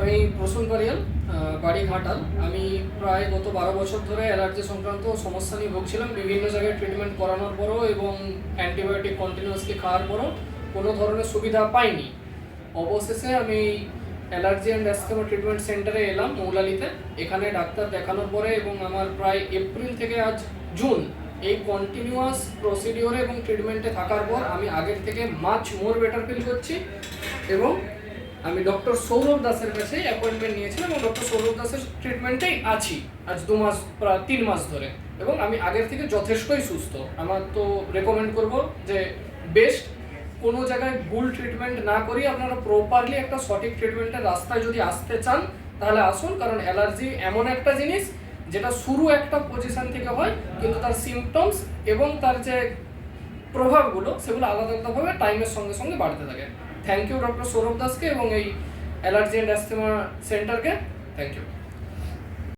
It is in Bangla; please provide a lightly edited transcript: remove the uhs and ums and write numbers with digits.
আমি প্রসূন পারিয়াল, বাড়ি ঘাটাল। আমি প্রায় গত 12 বছর ধরে অ্যালার্জি সংক্রান্ত সমস্যা নিয়ে ভুগছিলাম। বিভিন্ন জায়গায় ট্রিটমেন্ট করানোর পরও এবং অ্যান্টিবায়োটিক কন্টিনিউয়াসলি খাওয়ার পরও কোনো ধরনের সুবিধা পাইনি। অবশেষে আমি অ্যালার্জি অ্যান্ড অ্যাস্থমা ট্রিটমেন্ট সেন্টারে এলাম মৌলালিতে। এখানে ডাক্তার দেখানোর পরে এবং আমার প্রায় এপ্রিল থেকে আজ জুন এই কন্টিনিউয়াস প্রসিডিওরে এবং ট্রিটমেন্টে থাকার পর আমি আগের থেকে মাচ মোর বেটার ফিল করছি। এবং আমি ডক্টর সৌরভ দাসের কাছে অ্যাপয়েন্টমেন্ট নিয়েছিলাম এবং ডক্টর সৌরভ দাসের ট্রিটমেন্টেই আছি আজ 2 মাস, প্রায় 3 মাস ধরে। এবং আমি আগের থেকে যথেষ্টই সুস্থ। আমার তো রেকমেন্ড করব যে বেস্ট কোনো জায়গায় ভুল ট্রিটমেন্ট না করি আপনারা প্রপারলি একটা সঠিক ট্রিটমেন্টের রাস্তায় যদি আসতে চান তাহলে আসুন। কারণ অ্যালার্জি এমন একটা জিনিস যেটা শুরু একটা পজিশন থেকে হয়, কিন্তু তার সিমটমস এবং তার যে প্রভাবগুলো সেগুলো আলাদা আলাদাভাবে টাইমের সঙ্গে সঙ্গে বাড়তে থাকে। থ্যাংক ইউ ডক্টর সৌরভ দাসকে এবং এই অ্যালার্জি অ্যান্ড অ্যাস্থমা সেন্টারকে। Thank you.